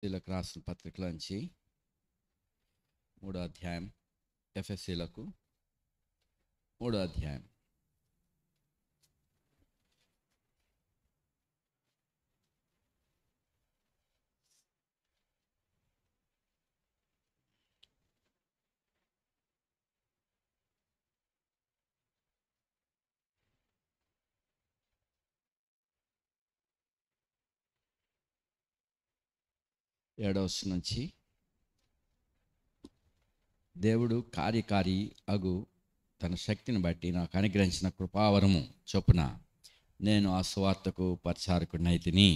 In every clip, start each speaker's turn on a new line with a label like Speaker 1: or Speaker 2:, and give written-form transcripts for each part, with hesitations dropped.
Speaker 1: ఎఫ్ఎస్సీలకు రాసిన పత్రికలోంచి 3వ అధ్యాయం. ఎఫ్ఎస్సీలకు 3వ అధ్యాయం. ఏడవ వచనం నుంచి, దేవుడు కార్యకారి అగు తన శక్తిని బట్టి నాకు అనుగ్రహించిన కృపావరము చొప్పున నేను ఆ సువార్తకు పరిచారకుడినైతిని.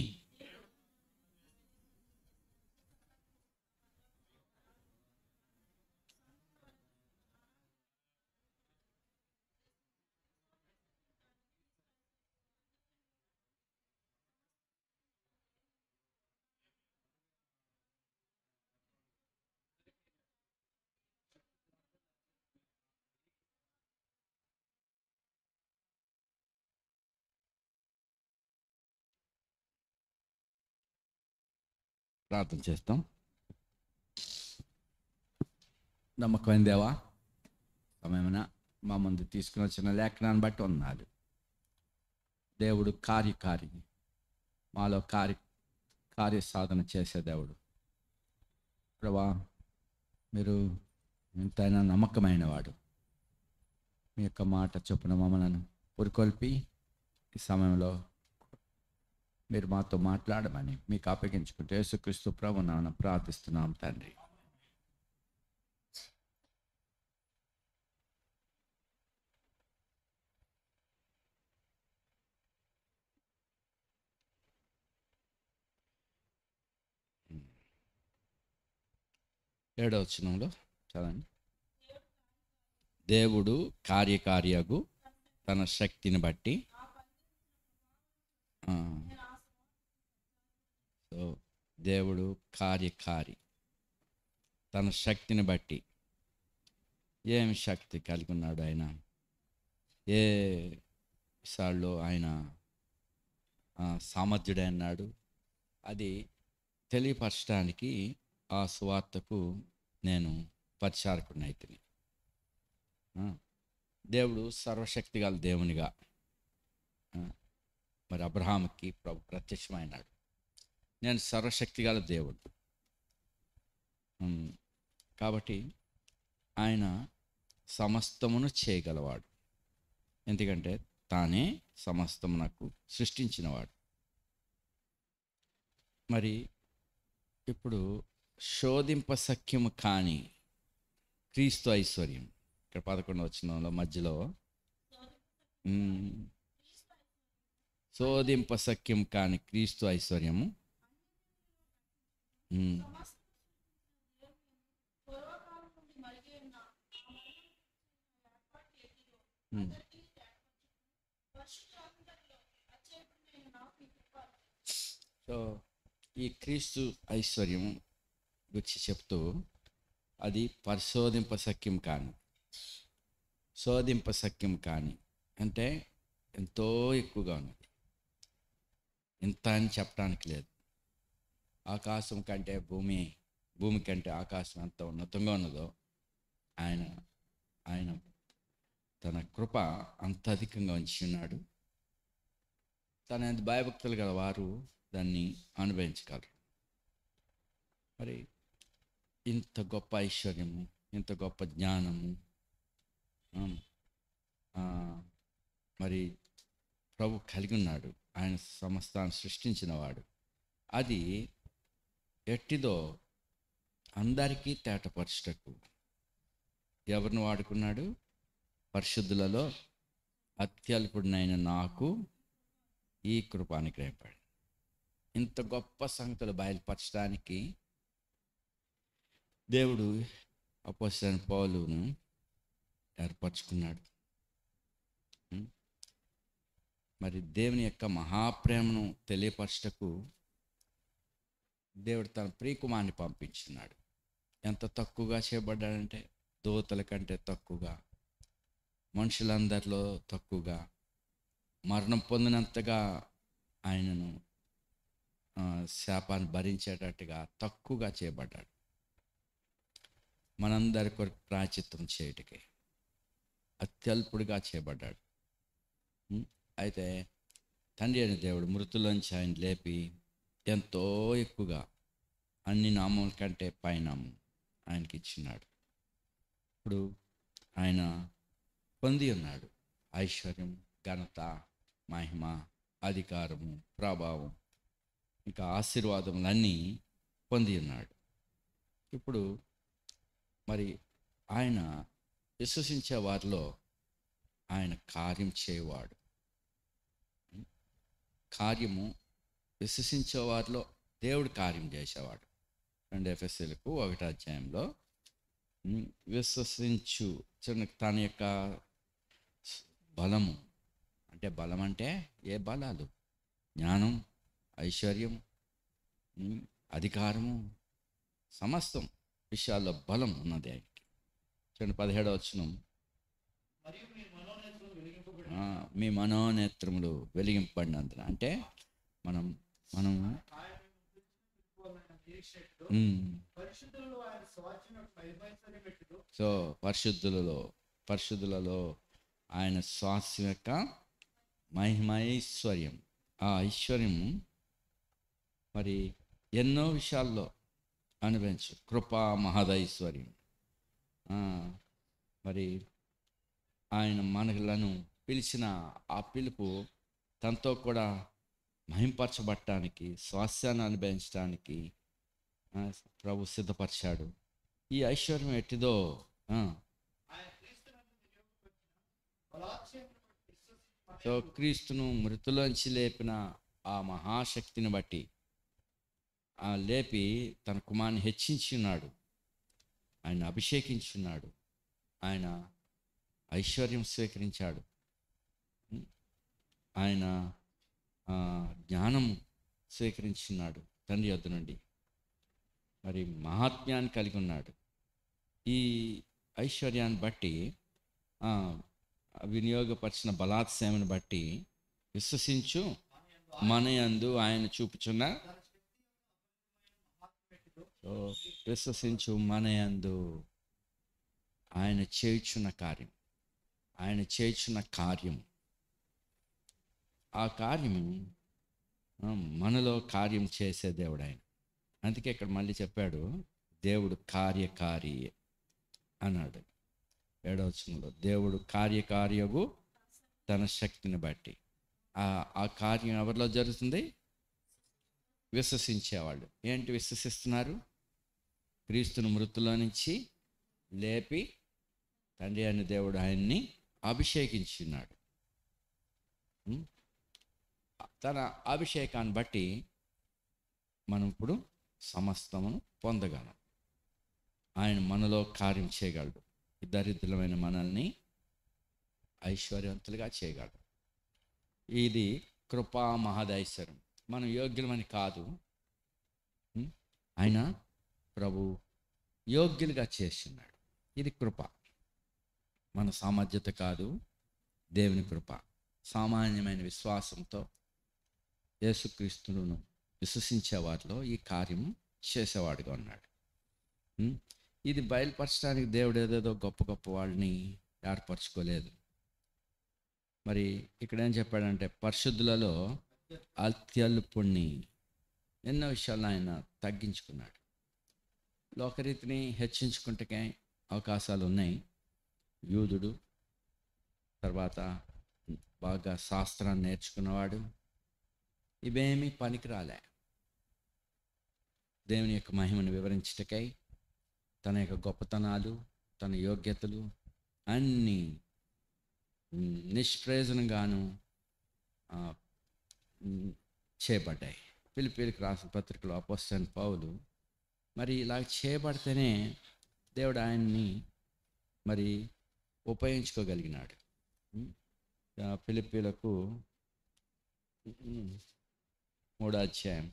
Speaker 1: ప్రార్థన చేస్తాం. నమ్మకమైన దేవా, సమయమున మా ముందు తీసుకుని వచ్చిన లేఖనాన్ని బట్టి వందనాలు. దేవుడు కార్యకారి, మాలో కార్య సాధన చేసే దేవుడు. ప్రభా, మీరు ఎంతైనా నమ్మకమైన వాడు. మీ యొక్క మాట చొప్పున మమ్మల్ని పురికొల్పి ఈ సమయంలో మీరు మాతో మాట్లాడమని మీకు అప్పగించుకుంటే యేసుక్రీస్తు ప్రభువు నామమున ప్రార్థిస్తున్నాం తండ్రి. ఏడవ వచనంలో చదవండి. దేవుడు కార్యకారియగు తన శక్తిని బట్టి, సో దేవుడు కార్యకారి తన శక్తిని బట్టి ఏమి శక్తి కలిగి ఉన్నాడు ఆయన, ఏ విషయాల్లో ఆయన సామర్థ్యుడే అన్నాడు, అది తెలియపరచడానికి ఆ సువార్తకు నేను పరిచారకుడినైతిని. దేవుడు సర్వశక్తి గల దేవునిగా మరి అబ్రహాముకి ప్రభు ప్రత్యక్షమైనాడు. నేను సర్వశక్తి గల దేవుడు కాబట్టి ఆయన సమస్తమును చేయగలవాడు. ఎందుకంటే తానే సమస్తమునకు సృష్టించినవాడు. మరి ఇప్పుడు శోధింపశక్యము కాని క్రీస్తు ఐశ్వర్యం, ఇక్కడ 11వ వచనంలో మధ్యలో శోధింపశక్యం కాని క్రీస్తు ఐశ్వర్యము సో ఈ క్రీస్తు ఐశ్వర్యం గురించి చెప్తూ అది పరిశోధింపశక్యం కాని, శోధింపశక్యం కాని అంటే ఎంతో ఎక్కువగా ఉన్నది. ఇంత అని చెప్పడానికి లేదు. ఆకాశం కంటే భూమి కంటే ఆకాశం ఎంత ఉన్నతంగా ఉన్నదో ఆయన తన కృప అంత అధికంగా ఉంచి ఉన్నాడు. తన భయభక్తులు గల వారు దాన్ని అనుభవించగలరు. మరి ఇంత గొప్ప ఐశ్వర్యము, ఇంత గొప్ప జ్ఞానము మరి ప్రభు కలిగి ఉన్నాడు. ఆయన సమస్తాన్ని సృష్టించినవాడు. అది ఎట్టిదో అందరికీ తేటపరచుటకు ఎవరిని వాడుకున్నాడు? పరిశుద్ధులలో అత్యల్పుడినైన నాకు ఈ కృప అనుగ్రహించాడు. ఇంత గొప్ప సంగతులు బయలుపరచడానికి దేవుడు అపోస్తలుడైన పౌలును ఏర్పరచుకున్నాడు. మరి దేవుని యొక్క మహాప్రేమను తెలియపరచటకు దేవుడు తన ప్రియకుమారుని పంపించున్నాడు. ఎంత తక్కువగా చేయబడ్డాడంటే దూతల కంటే తక్కువగా, మనుషులందరిలో తక్కువగా, మరణం పొందినంతగా ఆయనను శాపాన్ని భరించేటట్టుగా తక్కువగా చేయబడ్డాడు. మనందరి కొరకు ప్రాయశ్చిత్తం చేయటకే అత్యల్పుడిగా చేయబడ్డాడు. అయితే తండ్రి అయిన దేవుడు మృతుల్లోంచి ఆయన లేపి ఎంతో ఎక్కువగా అన్ని నామముల కంటే పైనామం ఆయనకి ఇచ్చినాడు. ఇప్పుడు ఆయన పొంది ఉన్నాడు ఐశ్వర్యం, ఘనత, మహిమ, అధికారము, ప్రభావం, ఇంకా ఆశీర్వాదములన్నీ పొంది ఉన్నాడు. ఇప్పుడు మరి ఆయన విశ్వసించే వారిలో ఆయన కార్యం చేయవాడు. కార్యము విశ్వసించే వారిలో దేవుడు కార్యం చేసేవాడు. 2 ఎఫెసీయులకు 1వ అధ్యాయంలో విశ్వసించు తన యొక్క బలము, అంటే బలం అంటే ఏ బలాలు? జ్ఞానం, ఐశ్వర్యం, అధికారము, సమస్తం విషయాల్లో బలం ఉన్నది ఆయనకి. 17వ వచనం, మీ మనోనేత్రములు వెలిగింపబడినందున, అంటే మనం సో పరిశుద్ధులలో ఆయన స్వాస్థ్యం యొక్క మహిమైశ్వర్యం, ఆ ఐశ్వర్యం మరి ఎన్నో విషయాల్లో అనుభవించు. కృపా మహదైశ్వర్యం. మరి ఆయన మనలను పిలిచిన ఆ పిలుపు తనతో కూడా మహింపరచబడటానికి, స్వాస్థ్యాన్ని అనుభవించడానికి ప్రభు సిద్ధపరిచాడు. ఈ ఐశ్వర్యం ఎట్టిదో సో క్రీస్తును మృతులోంచి లేపిన ఆ మహాశక్తిని బట్టి లేపి తన కుమారుని హెచ్చించి ఉన్నాడు, ఆయన అభిషేకించి ఉన్నాడు, ఆయన ఐశ్వర్యం స్వీకరించాడు, ఆయన జ్ఞానం స్వీకరించున్నాడు తండ్రి యొద్ద నుండి, మరి మహాత్మ్యాన్ని కలిగి ఉన్నాడు. ఈ ఐశ్వర్యాన్ని బట్టి వినియోగపరిచిన బలాత్సేమను బట్టి విశ్వసించు మన యందు ఆయన చూపుచున్న, విశ్వసించు మన యందు ఆయన చేయుచున్న కార్యం, ఆయన చేయుచున్న కార్యం, ఆ కార్యము మనలో కార్యం చేసే దేవుడు ఆయన. అందుకే ఇక్కడ మళ్ళీ చెప్పాడు, దేవుడు కార్యకారి అన్నాడు 7వ వచనంలో. దేవుడు కార్యకార్యగు తన శక్తిని బట్టి. ఆ కార్యం ఎవరిలో జరుగుతుంది? విశ్వసించేవాళ్ళు. ఏంటి విశ్వసిస్తున్నారు? క్రీస్తును మృతుల్లో నుంచి లేపి తండ్రి అయిన దేవుడు ఆయన్ని అభిషేకించున్నాడు. తన అభిషేకాన్ని బట్టి మనం ఇప్పుడు సమస్తమును పొందగలం. ఆయన మనలో కార్యం చేయగలడు. దరిద్రమైన మనల్ని ఐశ్వర్యవంతులుగా చేయగలడు. ఇది కృపా మహదైశ్వర్యం. మనం యోగ్యులమని కాదు, ఆయన ప్రభు యోగ్యులుగా చేస్తున్నాడు. ఇది కృప, మన సామర్థ్యత కాదు, దేవుని కృప. సామాన్యమైన విశ్వాసంతో యేసుక్రీస్తును విశ్వసించే వారిలో ఈ కార్యం చేసేవాడుగా ఉన్నాడు. ఇది బయలుపరచడానికి దేవుడు ఏదేదో గొప్ప గొప్ప వాళ్ళని ఏర్పరచుకోలేదు. మరి ఇక్కడ ఏం చెప్పాడంటే, పరిశుద్ధులలో అత్యల్పుణ్ణి, ఎన్నో విషయాలు ఆయన తగ్గించుకున్నాడు. లోకరీతిని హెచ్చించుకుంటే అవకాశాలు ఉన్నాయి. యూదుడు, తర్వాత బాగా శాస్త్రాన్ని నేర్చుకున్నవాడు, ఇవేమీ పనికిరాలే. దేవుని యొక్క మహిమను వివరించటకై తన యొక్క గొప్పతనాలు, తన యోగ్యతలు అన్నీ నిష్ప్రయోజనంగాను చేయబడ్డాయి. ఫిలిప్పీయులకు రాసిన పత్రికలో అపోస్తలుడైన పౌలు మరి ఇలా చేయబడితేనే దేవుడు ఆయన్ని మరి ఉపయోగించుకోగలిగినాడు. ఫిలిప్పీయులకు 3వ అధ్యాయం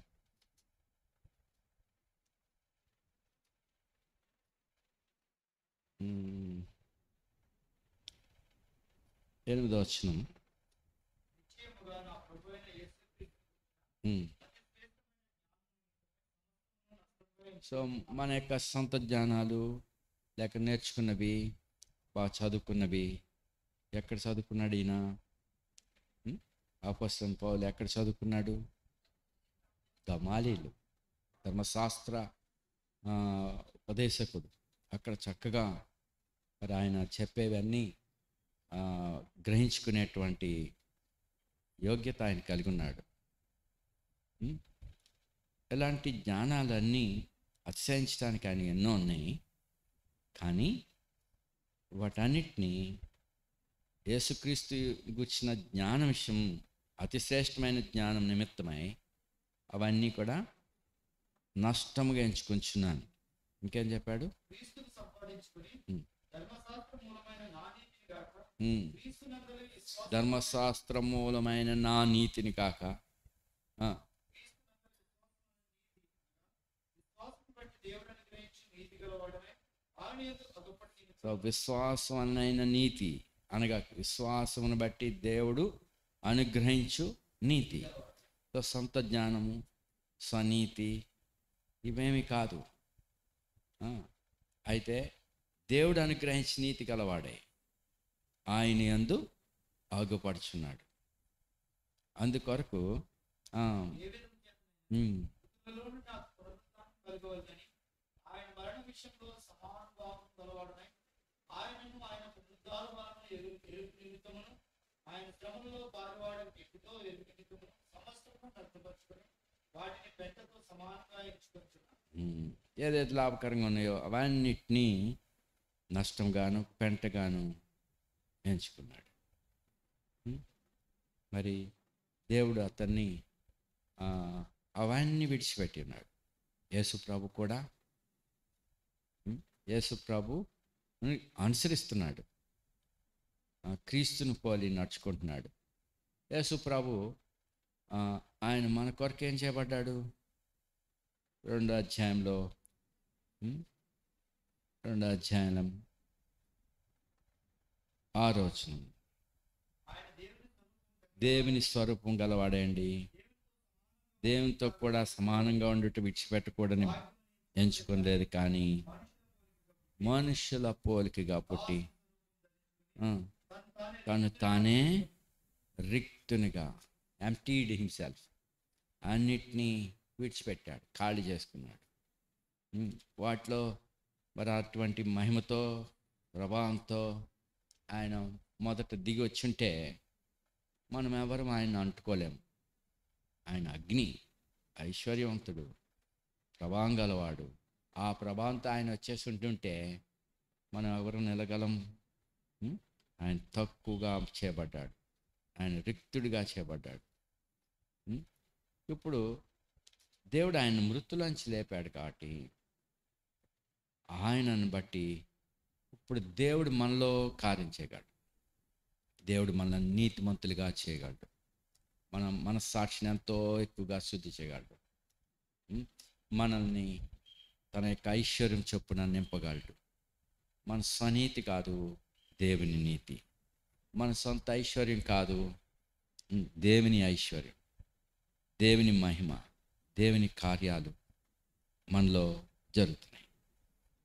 Speaker 1: 8వ వచనం, సో మన యొక్క సొంత జ్ఞానాలు లేక నేర్చుకున్నవి, బాగా చదువుకున్నవి, ఎక్కడ చదువుకున్నాడు ఈయన? అపోస్తలుడైన పౌలు ఎక్కడ చదువుకున్నాడు? గమాలీలు, ధర్మశాస్త్ర ఉపదేశకుడు. అక్కడ చక్కగా మరి ఆయన చెప్పేవన్నీ గ్రహించుకునేటువంటి యోగ్యత ఆయన కలిగి ఉన్నాడు. ఇలాంటి జ్ఞానాలన్నీ అతిశయించడానికి ఆయన ఎన్నో ఉన్నాయి. కానీ వాటన్నిటినీ యేసుక్రీస్తు గురించిన జ్ఞానం విషయం, అతి శ్రేష్టమైన జ్ఞానం నిమిత్తమై అవన్నీ కూడా నష్టముగా ఎంచుకుంటున్నాను. ఇంకేం చెప్పాడు? ధర్మశాస్త్ర మూలమైన నా నీతిని కాక విశ్వాసం అన్నైన నీతి అనగా విశ్వాసమును బట్టి దేవుడు అనుగ్రహించు నీతి. సొంత జ్ఞానము, స్వనీతి ఇవేమి కాదు. అయితే దేవుడు అనుగ్రహించి నీతి గలవాడే ఆయన యందు ఆగుపడుచున్నాడు. అందుకొరకు ఏదైతే లాభకరంగా ఉన్నాయో అవన్నిటినీ నష్టంగాను పెంటగాను ఎంచుకున్నాడు. మరి దేవుడు అతన్ని అవన్నీ విడిచిపెట్టి ఉన్నాడు. యేసుప్రభు కూడా యేసుప్రభు అనుసరిస్తున్నాడు, క్రీస్తుని పోలి నడుచుకుంటున్నాడు. యేసుప్రభు ఆయన మన కొరకు ఏం చేయబడ్డాడు? 2వ అధ్యాయంలో 6వ వచనం, దేవుని స్వరూపం గలవాడండి, దేవునితో కూడా సమానంగా ఉండుట విడిచిపెట్టకూడని ఎంచుకోలేదు, కానీ మనుషుల పోలికగా పుట్టి తను తానే రిక్తునిగా ఎంప్టీడ్ హిమ్సెల్ఫ్, అన్నిటినీ విడిచిపెట్టాడు, ఖాళీ చేసుకున్నాడు. వాటిలో మరి అటువంటి మహిమతో ప్రభావంతో ఆయన మొదట దిగి వచ్చుంటే మనం ఎవరు ఆయన అంటుకోలేము. ఆయన అగ్ని, ఐశ్వర్యవంతుడు, ప్రభావం గలవాడు. ఆ ప్రభావంతో ఆయన వచ్చేసి ఉంటుంటే మనం ఎవరు నిలగలం? ఆయన తక్కువగా చేయబడ్డాడు, ఆయన రిక్తుడిగా చేయబడ్డాడు. ఇప్పుడు దేవుడు ఆయన మృతులోంచి లేపాడు కాబట్టి ఆయనను బట్టి ఇప్పుడు దేవుడు మనలో కార్యం చేయగలడు. దేవుడు మనల్ని నీతిమంతులుగా చేయగలడు. మన మనస్సాక్షిని ఎంతో ఎక్కువగా శుద్ధి చేయగలడు. మనల్ని తన యొక్క ఐశ్వర్యం చొప్పున నింపగలడు. మన స్వనీతి కాదు, దేవుని నీతి. మన సొంత ఐశ్వర్యం కాదు, దేవుని ఐశ్వర్యం, దేవుని మహిమ, దేవుని కార్యాలు మనలో జరుగుతున్నాయి.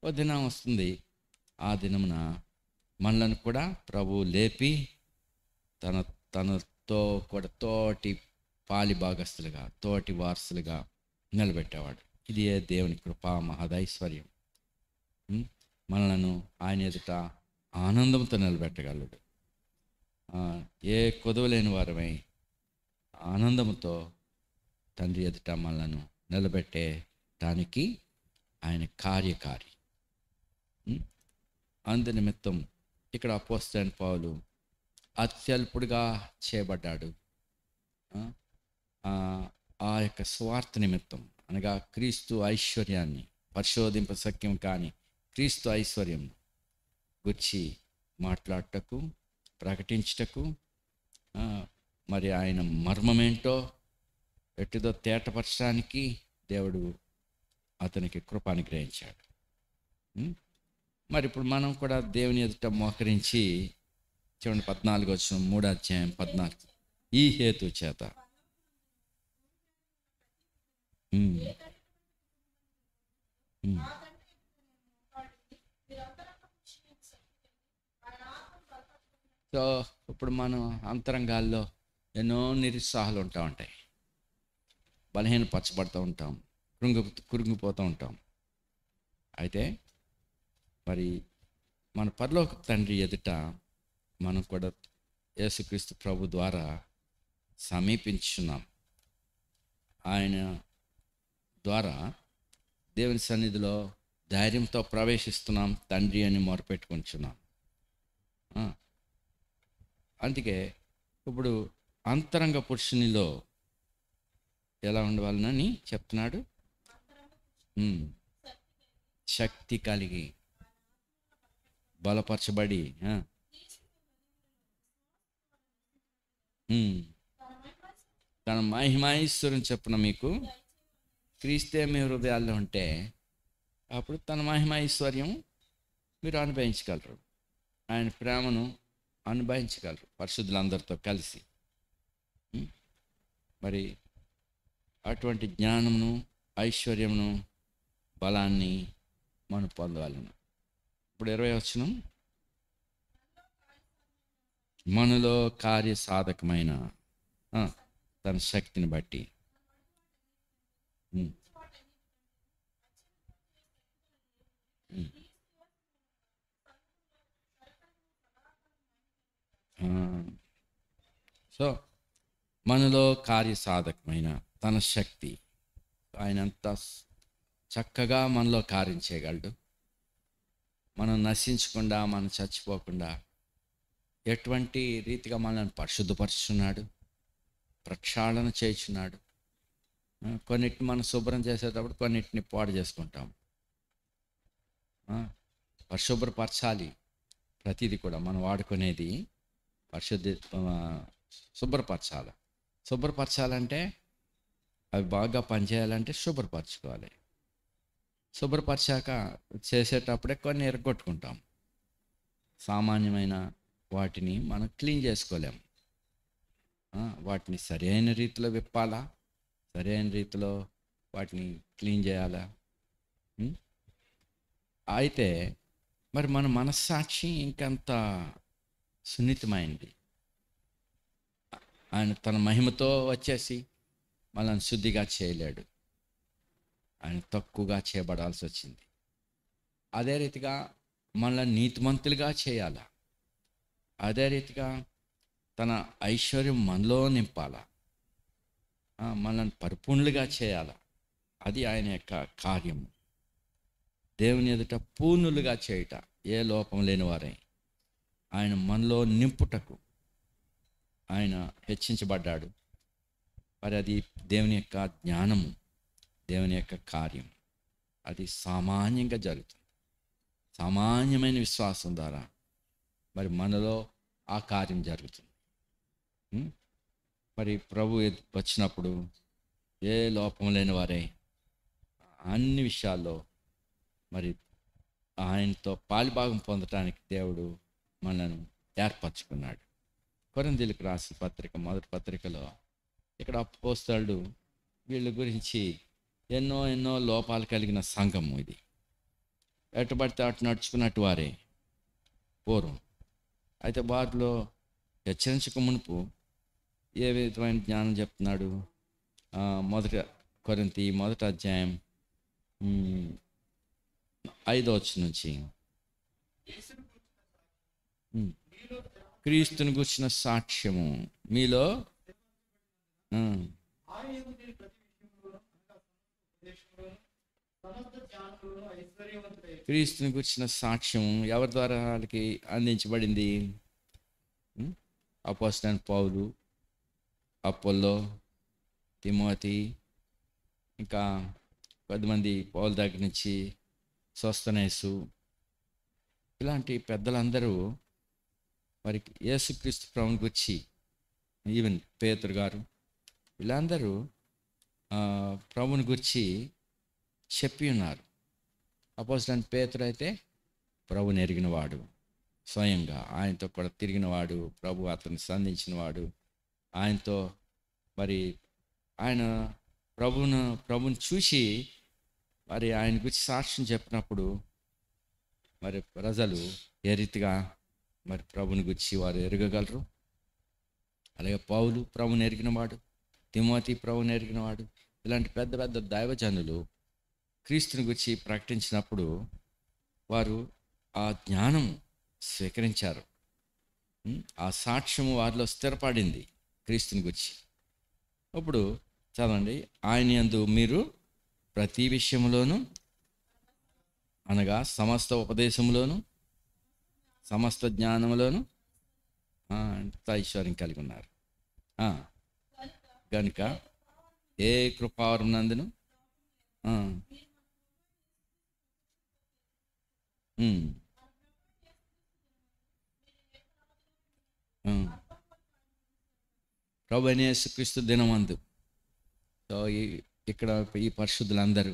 Speaker 1: ఓ దినం వస్తుంది, ఆ దినమున మనలను కూడా ప్రభువు లేపి తనతో కూడా తోటి పాలి భాగస్తులుగా, తోటి వారసులుగా నిలబెట్టేవాడు. ఇది దేవుని కృపా మహదైశ్వర్యం. మనలను ఆయన ఎదుట ఆనందంతో నిలబెట్టగలడు. ఏ కొదవలేని వారమై ఆనందంతో తండ్రి ఎదుట మనలను నిలబెట్టే దానికి ఆయన కార్యకారి. అందు నిమిత్తం ఇక్కడ అపోస్తలుడైన పౌలు అత్యల్పుడుగా చేయబడ్డాడు. ఆ యొక్క స్వార్థ నిమిత్తం, అనగా క్రీస్తు ఐశ్వర్యాన్ని, పరిశోధింప సఖ్యం కానీ క్రీస్తు ఐశ్వర్యం గురించి మాట్లాడటకు, ప్రకటించటకు, మరి ఆయన మర్మమేంటో ఎట్టిదో తేటపరచడానికి దేవుడు అతనికి కృప అనుగ్రహించాడు. మరి ఇప్పుడు మనం కూడా దేవుని ఎదుట మోకరించి, చూడండి 14 వచనం, 3వ అధ్యాయం 14, ఈ హేతు చేత ఉమ్. సో ఇప్పుడు మనం అంతరంగాల్లో ఎన్నో నిరుత్సాహాలు ఉంటాయి, బలహీనపరచబడుతూ ఉంటాం, కురింగిపోతూ ఉంటాం. అయితే మరి మన పరలోక తండ్రి ఎదుట మనం కూడా యేసుక్రీస్తు ప్రభు ద్వారా సమీపించున్నాం. ఆయన ద్వారా దేవుని సన్నిధిలో ధైర్యంతో ప్రవేశిస్తున్నాం, తండ్రి అని మొరపెట్టుకుంటున్నాం. అందుకే ఇప్పుడు అంతరంగ పురుషునిలో ఎలా ఉండవాలని చెప్తున్నాడు. శక్తి కలిగి బలపరచబడి తన మహిమైశ్వర్యం చెప్పున మీకు క్రీస్తే మీ హృదయాల్లో ఉంటే అప్పుడు తన మహిమైశ్వర్యం మీరు అనుభవించగలరు, ఆయన ప్రేమను అనుభవించగలరు పరిశుద్ధులందరితో కలిసి. మరి అటువంటి జ్ఞానమును, ఐశ్వర్యమును, బలాన్ని మనం పొందగలను. ఇప్పుడు 20వ వచనం, మనలో కార్యసాధకమైన తన శక్తిని బట్టి. సో మనలో కార్యసాధకమైన తన శక్తి, ఆయన అంతా చక్కగా మనలో కార్యం చేయగలడు. మనం నశించకుండా, మనం చచ్చిపోకుండా ఎటువంటి రీతిగా మనల్ని పరిశుద్ధపరుచున్నాడు, ప్రక్షాళన చేయుచున్నాడు. కొన్నిటిని మనం శుభ్రం చేసేటప్పుడు కొన్నిటిని పాడు చేసుకుంటాం. పరిశుభ్రపరచాలి. ప్రతిదీ కూడా మనం వాడుకునేది శుభ్రపరచాలి. శుభ్రపరచాలంటే అవి బాగా పనిచేయాలంటే శుభ్రపరచుకోవాలి. శుభ్రపరిచాక చేసేటప్పుడే కొన్ని ఎరగొట్టుకుంటాం. సామాన్యమైన వాటిని మనం క్లీన్ చేసుకోలేము. వాటిని సరైన రీతిలో విప్పాలా, సరైన రీతిలో వాటిని క్లీన్ చేయాలా. అయితే మరి మన మనస్సాక్షి ఇంకంత సున్నితమైంది. ఆయన తన మహిమతో వచ్చేసి మనల్ని శుద్ధిగా చేయలేడు, ఆయన తక్కువగా చేయబడాల్సి వచ్చింది. అదే రీతిగా మనల్ని నీతిమంతులుగా చేయాల, అదే రీతిగా తన ఐశ్వర్యం మనలో నింపాల, మనల్ని పరిపూర్ణులుగా చేయాల. అది ఆయన యొక్క కార్యము. దేవుని ఎదుట పూర్ణులుగా చేయుట, ఏ లోపం లేని వారే ఆయన మనలో నింపుటకు ఆయన హెచ్చించబడ్డాడు. మరి అది దేవుని యొక్క జ్ఞానము, దేవుని యొక్క కార్యం. అది సామాన్యంగా జరుగుతుంది. సామాన్యమైన విశ్వాసం ద్వారా మరి మనలో ఆ కార్యం జరుగుతుంది. మరి ప్రభు వచ్చినప్పుడు ఏ లోపం లేని వారే అన్ని విషయాల్లో మరి ఆయనతో పాలిభాగం పొందటానికి దేవుడు మనను ఏర్పరచుకున్నాడు. కొరింథీయులకు రాసిన పత్రిక, మొదటి పత్రికలో ఇక్కడ అపోస్తలుడు వీళ్ళ గురించి ఎన్నో లోపాలు కలిగిన సంఘము ఇది. ఎటుబడితే అటు నడుచుకున్నట్టు వారే పూర్వం. అయితే వారిలో హెచ్చరించక మునుపు ఏ విధమైన జ్ఞానం చెప్తున్నాడు. మొదటి కొరింథీ మొదటి అధ్యాయం 5వ వచనం నుంచి, క్రీస్తుని గుర్చిన సాక్ష్యము మీలో క్రీస్తుని గుర్చిన సాక్ష్యం ఎవరి ద్వారా వాళ్ళకి అందించబడింది? అపోస్తలుడైన పౌలు, అపోల్లో, తిమోతి, ఇంకా కొద్దిమంది పౌలు దగ్గర నుంచి సోస్తనేసు, ఇలాంటి పెద్దలందరూ మరి యేసుక్రీస్తు ప్రభువుని గురించి, ఈవెన్ పేతురు గారు, వీళ్ళందరూ ప్రభువుని గురించి చెప్పి ఉన్నారు. అపోస్తలుడైన పేతురు అయితే ప్రభువుని ఎరిగినవాడు, స్వయంగా ఆయనతో కూడా తిరిగినవాడు, ప్రభు అతన్ని సంధించినవాడు, ఆయనతో మరి ఆయన ప్రభువుని చూసి మరి ఆయన గురించి సాక్ష్యం చెప్పినప్పుడు మరి ప్రజలు ఏ రీతిగా మరి ప్రభుని గురించి వారు ఎరగగలరు. అలాగే పౌలు ప్రభుని ఎరిగినవాడు, తిమోతి ప్రభుని ఎరిగినవాడు, ఇలాంటి పెద్ద పెద్ద దైవజనులు క్రీస్తుని గురించి ప్రకటించినప్పుడు వారు ఆ జ్ఞానం స్వీకరించారు. ఆ సాక్ష్యము వారిలో స్థిరపడింది క్రీస్తుని గురించి. ఇప్పుడు చదవండి, ఆయన యందు మీరు ప్రతి విషయంలోనూ, అనగా సమస్త ఉపదేశంలోను, సమస్త జ్ఞానంలోను అంత ఐశ్వర్యం కలిగి ఉన్నారు. కనుక ఏ కృపావరం నందును ప్రభు అయిన యేసుక్రీస్తు దినమందు. సో ఇక్కడ ఈ పరిశుద్ధులందరూ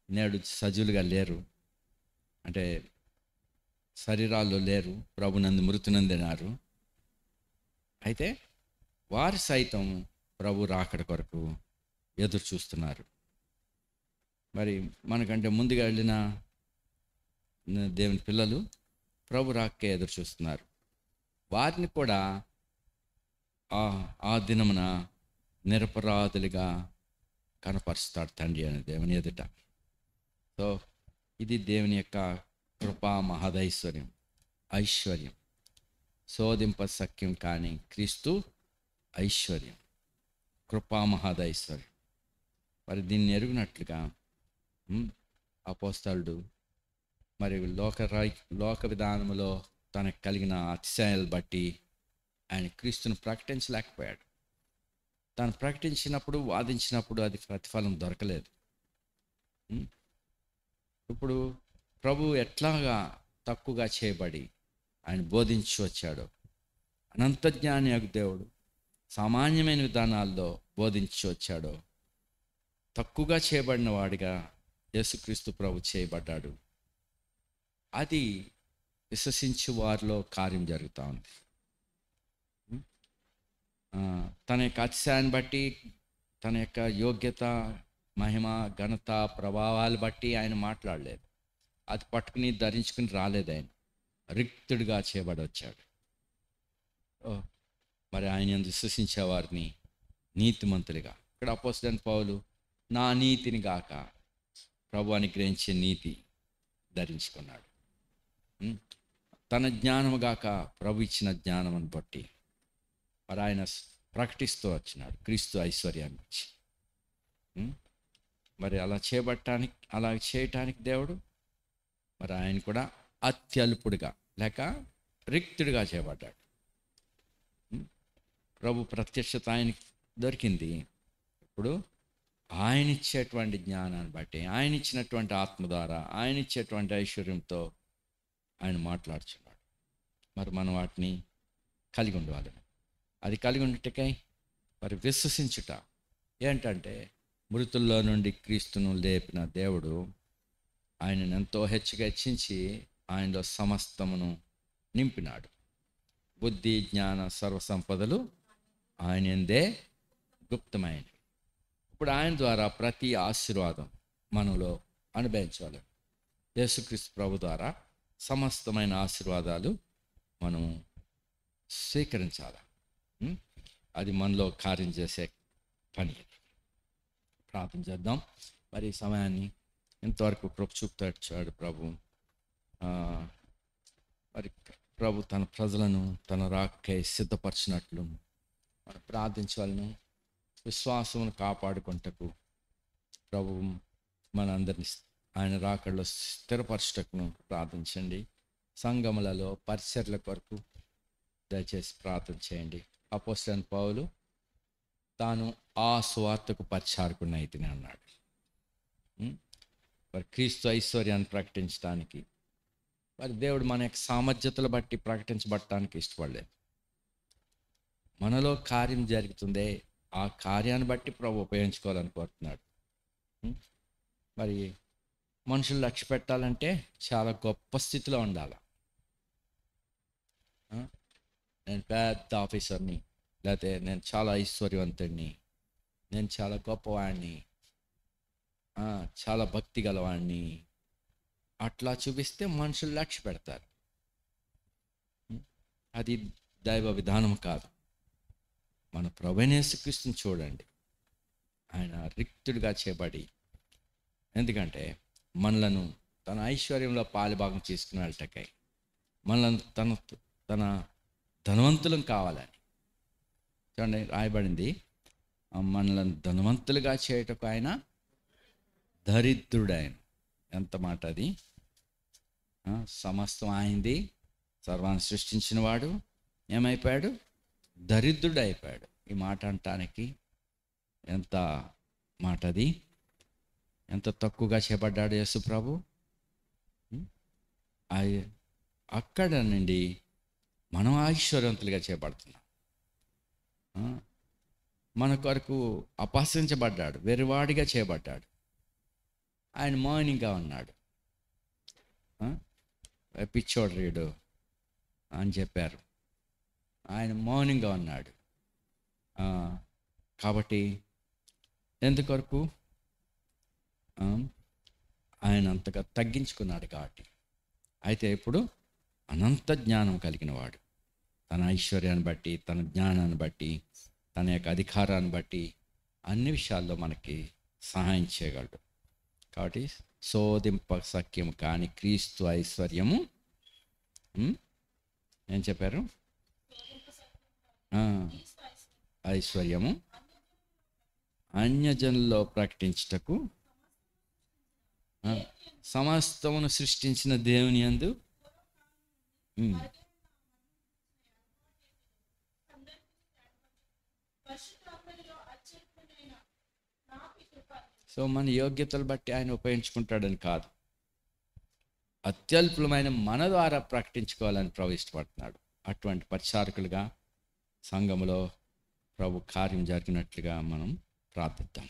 Speaker 1: నేడు సజీవులుగా లేరు, అంటే శరీరాల్లో లేరు, ప్రభునందు మృతునందినారు. అయితే వారు సైతం ప్రభు రాకడ కొరకు ఎదురు చూస్తున్నారు. మరి మనకంటే ముందుగా వెళ్ళిన దేవుని పిల్లలు ప్రభు రాకకే ఎదురు చూస్తున్నారు. వారిని కూడా ఆ దినమున నిరపరాధులుగా కనపరుస్తాడు తండ్రి అని దేవుని ఎదుట. సో ఇది దేవుని యొక్క కృపా మహదైశ్వర్యం, ఐశ్వర్యం, శోధింప సఖ్యం కానీ క్రీస్తు ఐశ్వర్యం, కృపా మహదైశ్వర్యం. మరి దీన్ని ఎరుగునట్లుగా అపోస్తలుడు మరి లోక విధానంలో తనకు కలిగిన అతిశయాలు బట్టి ఆయన క్రీస్తును ప్రకటించలేకపోయాడు. తాను ప్రకటించినప్పుడు, వాదించినప్పుడు అది ప్రతిఫలం దొరకలేదు. ఇప్పుడు ప్రభు ఎట్లాగా తక్కువగా చేయబడి ఆయన బోధించి వచ్చాడో, అనంత జ్ఞాని యొక్క దేవుడు సామాన్యమైన విధానాల్లో బోధించి వచ్చాడో, తక్కువగా చేయబడిన వాడిగా యేసుక్రీస్తు ప్రభు చేయబడ్డాడు. అది విశ్వసించి వారిలో కార్యం జరుగుతూ ఉంది. తన యొక్క అతిశయాన్ని బట్టి, తన యొక్క యోగ్యత, మహిమ, ఘనత, ప్రభావాలు బట్టి ఆయన మాట్లాడలేదు. అది పట్టుకుని ధరించుకుని రాలేదు. ఆయన రిక్తుడిగా చేయబడి వచ్చాడు. మరి ఆయన యందు విశ్వసించే వారిని నీతిమంతులుగా, ఇక్కడ అపోస్తలుడైన పౌలు నా నీతిని గాక ప్రభు అనుగ్రహించే నీతి ధరించుకున్నాడు. తన జ్ఞానము గాక ప్రభు ఇచ్చిన జ్ఞానమును బట్టి మరి ఆయన ప్రకటిస్తూ వచ్చినాడు క్రీస్తు ఐశ్వర్యాన్ని ఇచ్చి. మరి అలా చేయటానికి దేవుడు మరి ఆయన కూడా అత్యల్పుడిగా లేక రిక్తుడిగా చేయబడ్డాడు. ప్రభు ప్రత్యక్షత ఆయనకి దొరికింది. ఇప్పుడు ఆయన ఇచ్చేటువంటి జ్ఞానాన్ని బట్టి, ఆయన ఇచ్చినటువంటి ఆత్మ ద్వారా, ఆయన ఇచ్చేటువంటి ఐశ్వర్యంతో ఆయన మాట్లాడుచున్నాడు. మరి మనం వాటిని కలిగి ఉండాలి. అది కలిగి ఉండటకై మరి విశ్వసించుట ఏంటంటే, మృతుల్లో నుండి క్రీస్తును లేపిన దేవుడు ఆయనను ఎంతో హెచ్చించి ఆయనలో సమస్తమును నింపినాడు. బుద్ధి, జ్ఞాన, సర్వసంపదలు ఆయన యందే గుప్తమైనవి. ఇప్పుడు ఆయన ద్వారా ప్రతి ఆశీర్వాదం మనలో అనుభవించాలి. యేసుక్రీస్తు ప్రభు ద్వారా సమస్తమైన ఆశీర్వాదాలు మనం స్వీకరించాలి. అది మనలో కార్యం చేసే పని. ప్రార్థన చేద్దాం. మరి ఈ సమయాన్ని ఇంతవరకు ప్రభు చూపుతాడు. మరి ప్రభు తన ప్రజలను తన రాకై సిద్ధపరిచినట్లు మనం ప్రార్థించాలను. విశ్వాసమును కాపాడుకుంటకు ప్రభు మనందరినీ ఆయన రాకడలో స్థిరపరచుటకును ప్రార్థించండి. సంఘములలో పరిచర్ల కొరకు దయచేసి ప్రార్థన చేయండి. అపోస్తలుడైన పౌలు తాను ఆ సువార్తకు పరిచారకుడిని అయితేనే అన్నాడు. మరి క్రీస్తు ఐశ్వర్యాన్ని ప్రకటించడానికి మరి దేవుడు మన యొక్క సామర్థ్యతలు బట్టి ప్రకటించబడటానికి ఇష్టపడలేదు. మనలో కార్యం జరుగుతుందే, ఆ కార్యాన్ని బట్టి ప్రభు ఉపయోగించుకోవాలని కోరుతున్నాడు. మరి మనుషులు లక్ష్య పెట్టాలంటే చాలా గొప్ప స్థితిలో ఉండాలి. నేను పెద్ద ఆఫీసర్ని, లేకపోతే నేను చాలా ఐశ్వర్యవంతుడిని, నేను చాలా గొప్పవాడిని, చాలా భక్తి గలవాడిని అట్లా చూపిస్తే మనుషులు లక్ష్య పెడతారు. అది దైవ విధానం కాదు. మన ప్రభువైన యేసుక్రీస్తుని చూడండి, ఆయన రిక్తుడిగా చేయబడి, ఎందుకంటే మనలను తన ఐశ్వర్యంలో పాలుభాగం చేసుకుని వెళ్ళటకై, మనలను తన ధనవంతులం కావాలని. చూడండి రాయబడింది, మనలను ధనవంతులుగా చేయటకు ఆయన దరిద్రుడు. ఆయన ఎంత మాట అది! సమస్తం ఆయనది, సర్వాన్ని సృష్టించిన వాడు ఏమైపోయాడు? దరిద్రుడు అయిపోయాడు. ఈ మాట అంటానికి ఎంత మాట అది! ఎంత తక్కువగా చేపడ్డాడు యేసు ప్రభు. అక్కడ నుండి మనం ఐశ్వర్యవంతులుగా చేపడుతున్నాం. మన కొరకు అపహసించబడ్డాడు, వెరివాడిగా చేయబడ్డాడు. ఆయన మౌనంగా ఉన్నాడు. పిచ్చోడు రీడు అని చెప్పారు, ఆయన మౌనంగా ఉన్నాడు. కాబట్టి ఎందుకొరకు? ఆయన అంతగా తగ్గించుకున్నాడు కాబట్టి. అయితే ఇప్పుడు అనంత జ్ఞానం కలిగిన వాడు, తన ఐశ్వర్యాన్ని బట్టి, తన జ్ఞానాన్ని బట్టి, తన యొక్క అధికారాన్ని బట్టి అన్ని విషయాల్లో మనకి సహాయం చేయగలడు. కాబట్టి శోధింప సఖ్యం కాని క్రీస్తు ఐశ్వర్యము, ఏం చెప్పారు? ఐశ్వర్యము అన్యజనుల్లో ప్రకటించుటకు సమస్తమును సృష్టించిన దేవుని యందు సో మన యోగ్యతలు బట్టి ఆయన ఉపయోగించుకుంటాడని కాదు, అత్యల్పులమైన మన ద్వారా ప్రకటించుకోవాలని ప్రభు ఇష్టపడుతున్నాడు. అటువంటి పరిచారకులుగా సంఘములో ప్రభు కార్యం జరిగినట్లుగా మనం ప్రార్థిద్దాం.